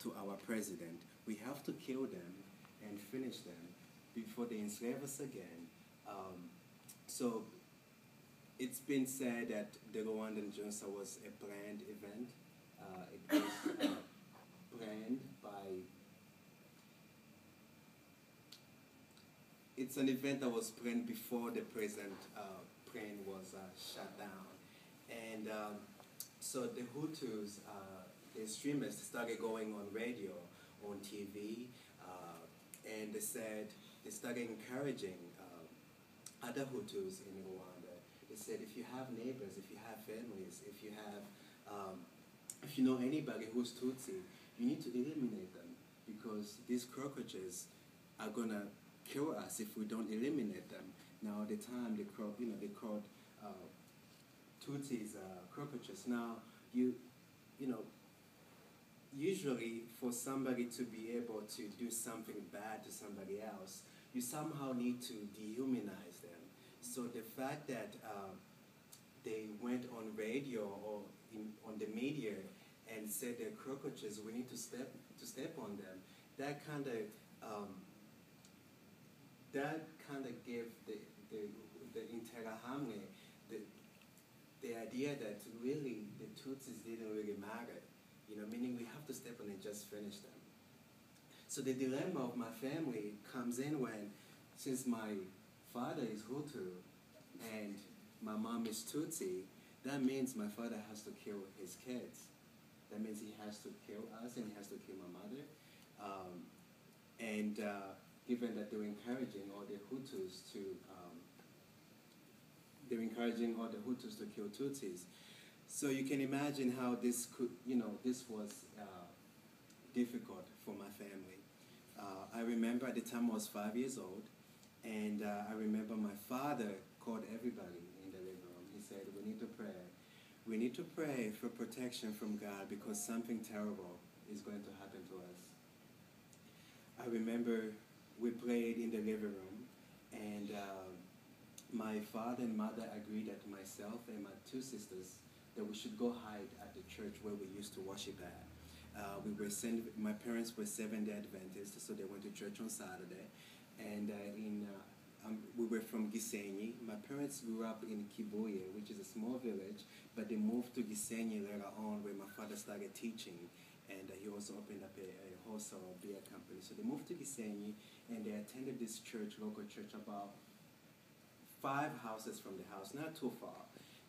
to our president. We have to kill them and finish them before they enslave us again. Um, so it's been said that the Rwandan genocide was a planned event. It was planned by. It's an event that was planned before the present plane was shut down, and so the Hutus, the extremists, started going on radio, on TV, and they started encouraging other Hutus in Rwanda. They said, if you have neighbors, if you have families, if you know anybody who's Tutsi, you need to eliminate them because these cockroaches are gonna kill us if we don't eliminate them. Now, at the time they called Tutsis cockroaches. Now, you know, usually for somebody to be able to do something bad to somebody else, you somehow need to dehumanize them. So the fact that they went on radio or on the media and said they're cockroaches, we need to step on them. That kind of gave the Interahamwe the idea that really the Tutsis didn't really matter, meaning we have to step on and just finish them. So the dilemma of my family comes in when, since my father is Hutu and my mom is Tutsi, that means my father has to kill his kids. That means he has to kill us and he has to kill my mother. Given that they were encouraging all the Hutus to kill Tutsis. So you can imagine how this was difficult for my family. I remember at the time I was 5 years old, and I remember my father called everybody in the living room. He said, we need to pray. We need to pray for protection from God because something terrible is going to happen to us. I remember we played in the living room, and my father and mother agreed that myself and my two sisters that we should go hide at the church where we used to worship at. My parents were Seventh-day Adventists, so they went to church on Saturday. And we were from Gisenyi. My parents grew up in Kibuye, which is a small village, but they moved to Gisenyi later on where my father started teaching. And he also opened up a wholesale beer company. So they moved to Gisenyi, and they attended this church, local church, about 5 houses from the house, not too far.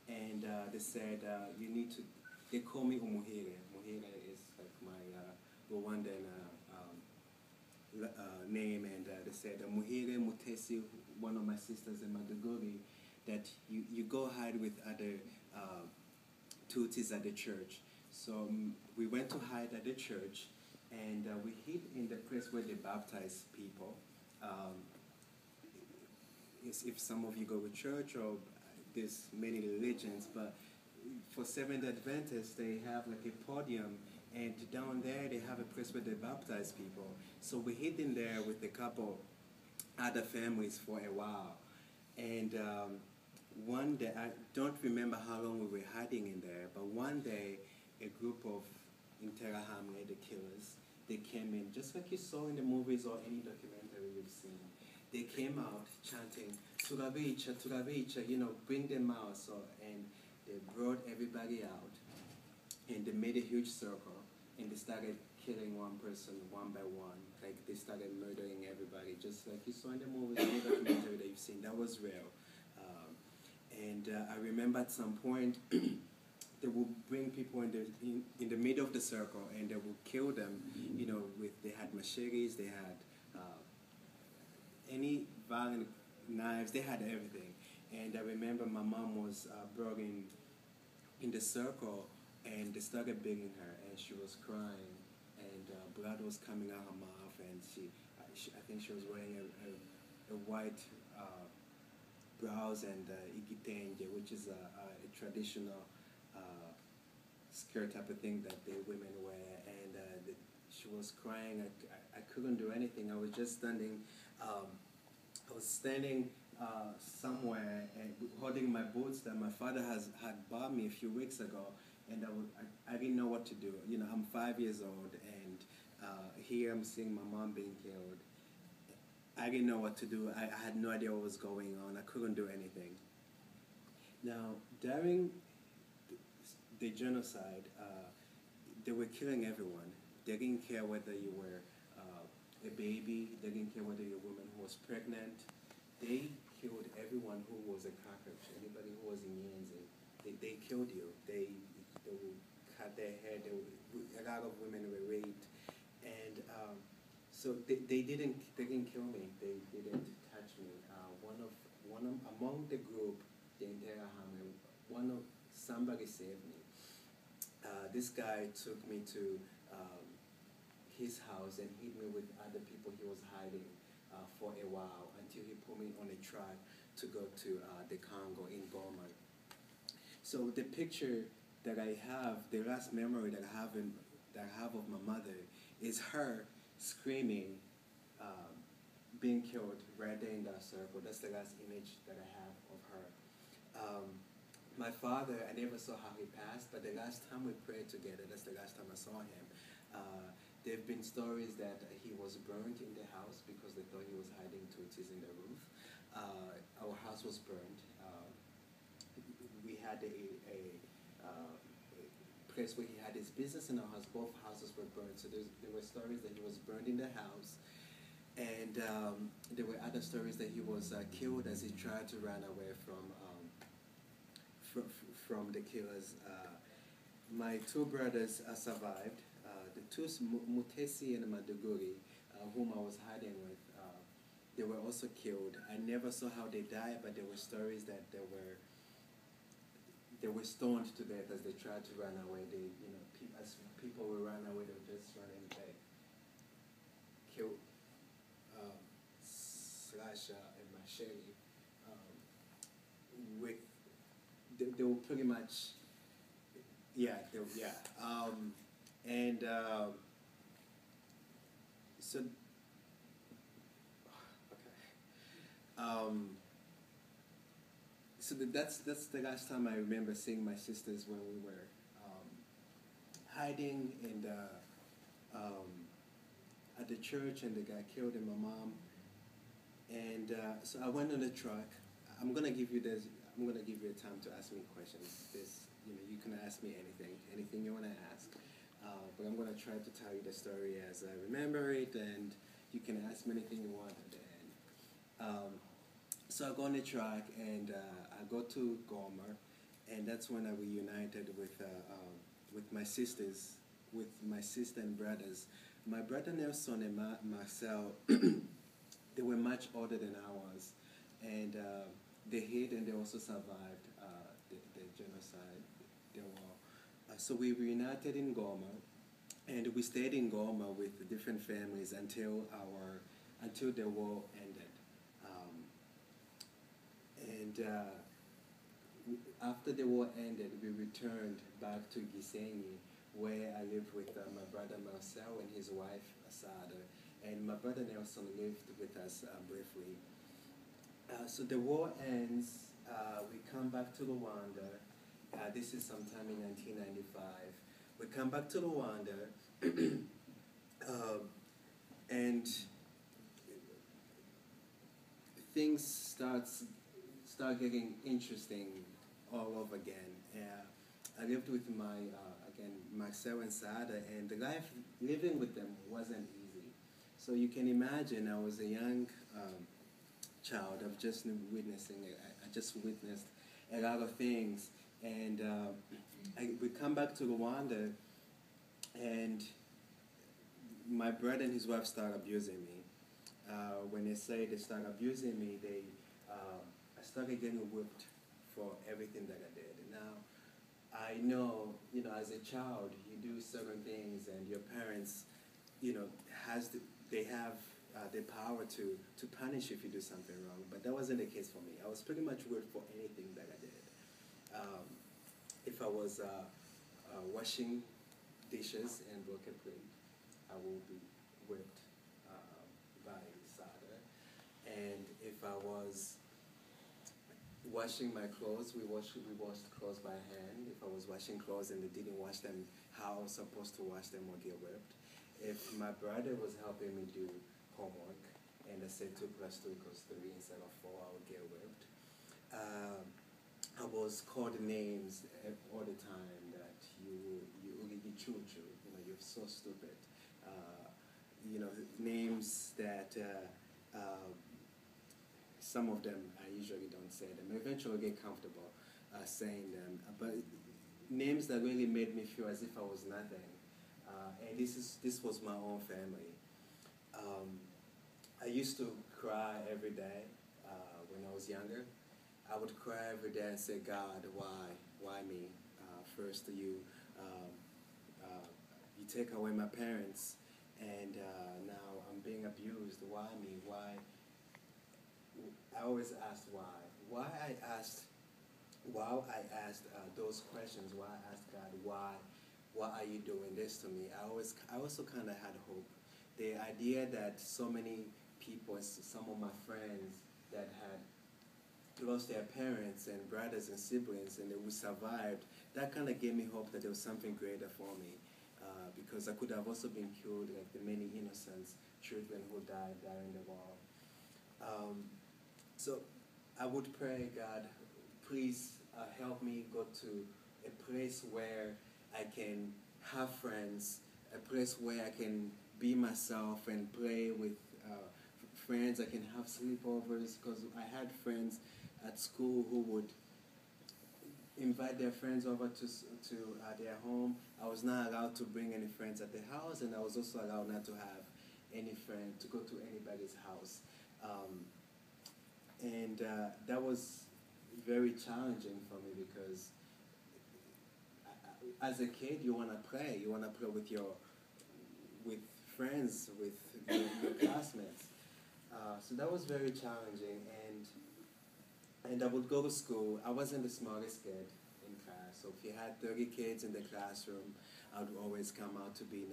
And they said, they call me Umuhire. Umuhire is like my Rwandan name, and they said, Muhire Mutesi, one of my sisters in Maduguri, that you go hide with other Tutsis at the church. So we went to hide at the church, and we hid in the place where they baptize people. If some of you go to church, or there's many religions, but for Seventh Adventists, they have like a podium, and down there they have a place where they baptize people. So we hid in there with a couple other families for a while. And one day, I don't remember how long we were hiding in there, but one day a group of Interahamwe, the killers, they came in, just like you saw in the movies or any documentary you've seen. They came out chanting, Turabicha, Turabicha, bring them out. So, and they brought everybody out, and they made a huge circle, and they started killing one person one by one. Like they started murdering everybody, just like you saw in the movies, any documentary that you've seen. That was real. I remember at some point, they would bring people in the middle of the circle, and they would kill them. They had machetes, they had any violent knives, they had everything. And I remember my mom was brought in the circle, and they started beating her, and she was crying, and blood was coming out her mouth, and I think she was wearing a white blouse and igitenge, which is a traditional skirt type of thing that the women wear, and she was crying. I couldn't do anything. I was just standing. I was standing somewhere and holding my boots that my father had bought me a few weeks ago, and I didn't know what to do. I'm 5 years old, and Here I'm seeing my mom being killed. I didn't know what to do. I had no idea what was going on. I couldn't do anything. Now, during the genocide, they were killing everyone. They didn't care whether you were a baby. They didn't care whether you're a woman who was pregnant. They killed everyone who was a cockroach. Anybody who was in Yanzi, they killed you. They would cut their hair. A lot of women were raped, and so they didn't kill me. They didn't touch me. Among the group, the entire Hamel, somebody saved me. This guy took me to his house and hid me with other people he was hiding for a while until he put me on a truck to go to the Congo in Goma. So the picture that I have, the last memory that I have of my mother is her screaming, being killed right there in that circle. That's the last image that I have of her. My father, I never saw how he passed, but the last time we prayed together, that's the last time I saw him. There have been stories that he was burned in the house because they thought he was hiding Tutsis in the roof. Our house was burned. We had a place where he had his business in our house. Both houses were burned. So there were stories that he was burned in the house. And there were other stories that he was killed as he tried to run away from the killers. My two brothers survived. The two, Mutesi and Maduguri, whom I was hiding with, they were also killed. I never saw how they died, but there were stories that they were stoned to death as they tried to run away. As people were running away, they were just running back, killed, slash and machete. They were pretty much, yeah, and so, okay. So that's the last time I remember seeing my sisters when we were hiding in at the church, and they got killed, and my mom. And so I went on the truck. I'm gonna give you this. I'm gonna give you a time to ask me questions. You can ask me anything you wanna ask. But I'm gonna try to tell you the story as I remember it, and you can ask me anything you want at the end. So I go on the truck, and I go to Goma, and that's when I reunited with my sisters, with my sister and brothers. My brother Nelson and Marcel, they were much older than I was, and they hid and they also survived the genocide, the war. So we reunited in Goma, and we stayed in Goma with the different families until the war ended. After the war ended, we returned back to Gisenyi, where I lived with my brother Marcel and his wife Asada, and my brother Nelson lived with us briefly. So the war ends, we come back to Rwanda. This is sometime in 1995. We come back to Rwanda, and things start getting interesting all over again. I lived with Marcel and Saada, and the life living with them wasn't easy. So you can imagine, I was a young child. I just witnessed a lot of things, and we come back to Rwanda, and my brother and his wife start abusing me. When they say they start abusing me, I started getting whipped for everything that I did. Now, I know, as a child, you do certain things, and your parents, they have the power to punish if you do something wrong. But that wasn't the case for me. I was pretty much whipped for anything that I did. If I was washing dishes and broke a plate, I will be whipped by Sada. And if I was washing my clothes, we washed clothes by hand. If I was washing clothes and they didn't wash them how I was supposed to wash them, or get whipped. if my brother was helping me do homework, and I said 2 plus 2 equals 3 instead of 4, I would get whipped. Um, I was called names all the time that you choo, you're so stupid. Names that some of them I usually don't say them. Eventually I get comfortable saying them, but names that really made me feel as if I was nothing. And this was my own family. Um, I used to cry every day when I was younger. I would cry every day and say, God, why me? First, um, you take away my parents, and now I'm being abused. Why me? Why? I always asked why. Why I asked those questions. Why I asked God, why are you doing this to me? I also kind of had hope. The idea that so many people, some of my friends that had lost their parents and brothers and siblings, and they we survived, that kind of gave me hope that there was something greater for me. Because I could have also been killed like the many innocent children who died during the war. Um, so I would pray, God, please help me go to a place where I can have friends, a place where I can be myself and play with friends. I can have sleepovers, because I had friends at school who would invite their friends over to their home. I was not allowed to bring any friends at the house, and I was also allowed not to have any friend to go to anybody's house. And that was very challenging for me, because as a kid you want to play. You want to play with friends, with your classmates. So that was very challenging, and I would go to school. I wasn't the smartest kid in class, so if you had 30 kids in the classroom, I would always come out to be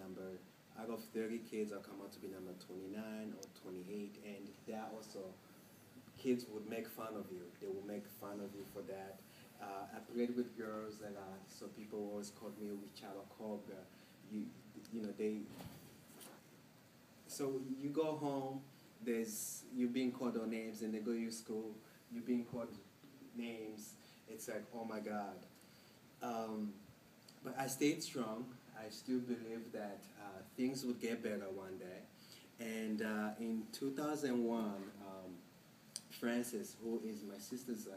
out of 30 kids, I'll come out to be number 29 or 28, and that also, kids would make fun of you. They would make fun of you for that. I played with girls a lot, so people always called me Richard Koga. So you go home, you're being called on names, and they go to your school, you're being called names. It's like, oh my God. But I stayed strong. I still believe that things would get better one day. And in 2001, Francis, who is my sister's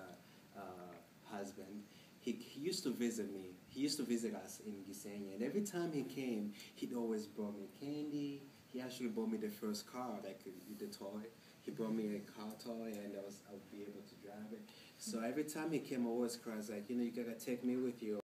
husband, he used to visit me. He used to visit us in Gisenia, and every time he came, he'd always brought me candy. He actually bought me the first car, like the toy. He brought me a car toy, and I would be able to drive it. So every time he came, I always cried, like, you gotta take me with you.